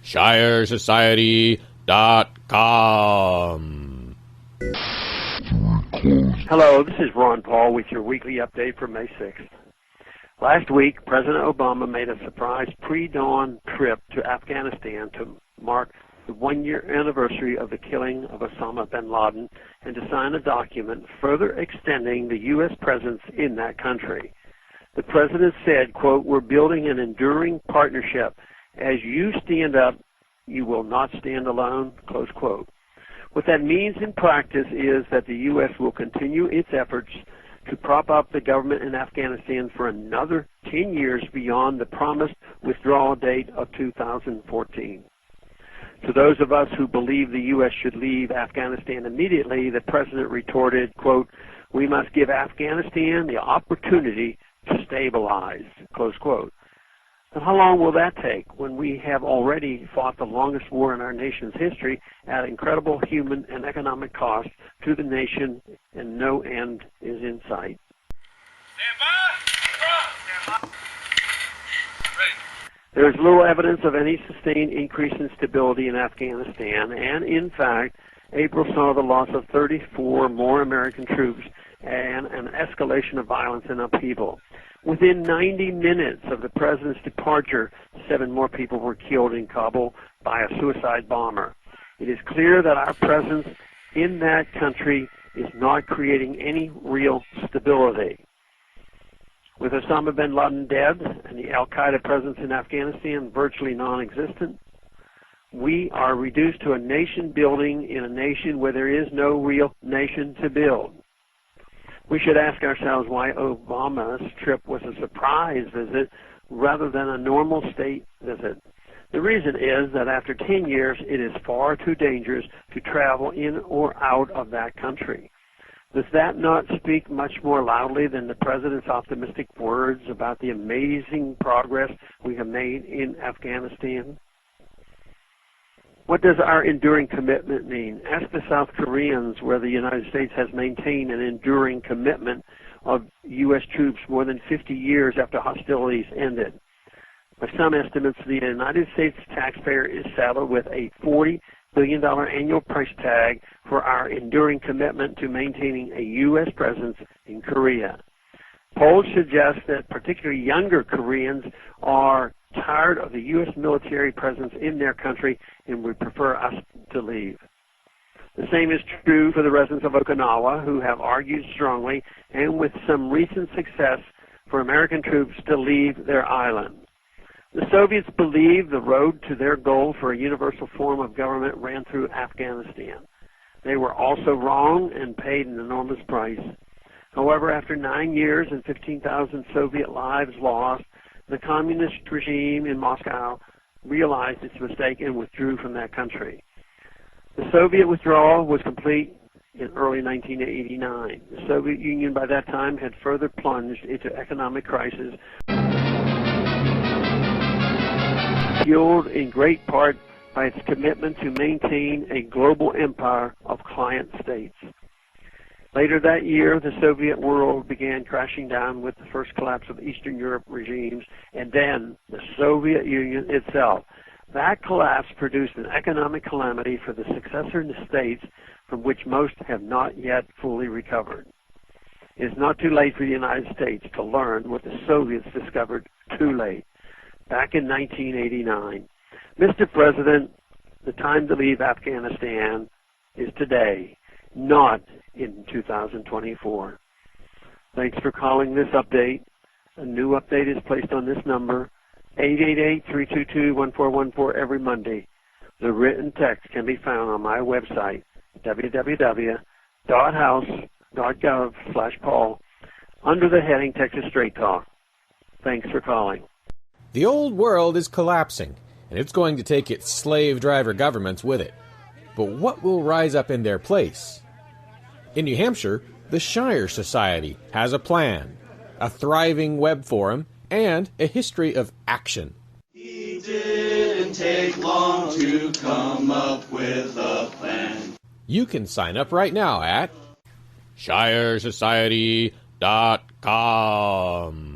shiresociety.com. Hello, this is Ron Paul with your weekly update for May 6th. Last week, President Obama made a surprise pre-dawn trip to Afghanistan to mark the one-year anniversary of the killing of Osama bin Laden and to sign a document further extending the U.S. presence in that country. The president said, quote, "We're building an enduring partnership. As you stand up, you will not stand alone," close quote. What that means in practice is that the U.S. will continue its efforts to prop up the government in Afghanistan for another 10 years beyond the promised withdrawal date of 2014. To those of us who believe the U.S. should leave Afghanistan immediately, the president retorted, quote, "We must give Afghanistan the opportunity to stabilize," close quote. And how long will that take when we have already fought the longest war in our nation's history at incredible human and economic cost to the nation and no end is in sight? There is little evidence of any sustained increase in stability in Afghanistan, and in fact, April saw the loss of 34 more American troops and an escalation of violence and upheaval. Within 90 minutes of the president's departure, 7 more people were killed in Kabul by a suicide bomber. It is clear that our presence in that country is not creating any real stability. With Osama bin Laden dead and the al-Qaeda presence in Afghanistan virtually non-existent, we are reduced to a nation building in a nation where there is no real nation to build. We should ask ourselves why Obama's trip was a surprise visit rather than a normal state visit. The reason is that after 10 years, it is far too dangerous to travel in or out of that country. Does that not speak much more loudly than the president's optimistic words about the amazing progress we have made in Afghanistan? What does our enduring commitment mean? Ask the South Koreans, where the United States has maintained an enduring commitment of U.S. troops more than 50 years after hostilities ended. By some estimates, the United States taxpayer is saddled with a $40 billion annual price tag for our enduring commitment to maintaining a U.S. presence in Korea. Polls suggest that particularly younger Koreans are tired of the U.S. military presence in their country and would prefer us to leave. The same is true for the residents of Okinawa, who have argued strongly and with some recent success for American troops to leave their island. The Soviets believed the road to their goal for a universal form of government ran through Afghanistan. They were also wrong and paid an enormous price. However, after 9 years and 15,000 Soviet lives lost, the communist regime in Moscow realized its mistake and withdrew from that country. The Soviet withdrawal was complete in early 1989. The Soviet Union by that time had further plunged into economic crisis, fueled in great part by its commitment to maintain a global empire of client states. Later that year, the Soviet world began crashing down with the first collapse of Eastern Europe regimes and then the Soviet Union itself. That collapse produced an economic calamity for the successor states from which most have not yet fully recovered. It is not too late for the United States to learn what the Soviets discovered too late, back in 1989. Mr. President, the time to leave Afghanistan is today, not in 2024. Thanks for calling this update. A new update is placed on this number, 888-322-1414 every Monday. The written text can be found on my website, www.house.gov/Paul, under the heading Texas Straight Talk. Thanks for calling. The old world is collapsing, and it's going to take its slave driver governments with it. But what will rise up in their place? In New Hampshire, the Shire Society has a plan, a thriving web forum, and a history of action. He didn't take long to come up with a plan. You can sign up right now at shiresociety.com.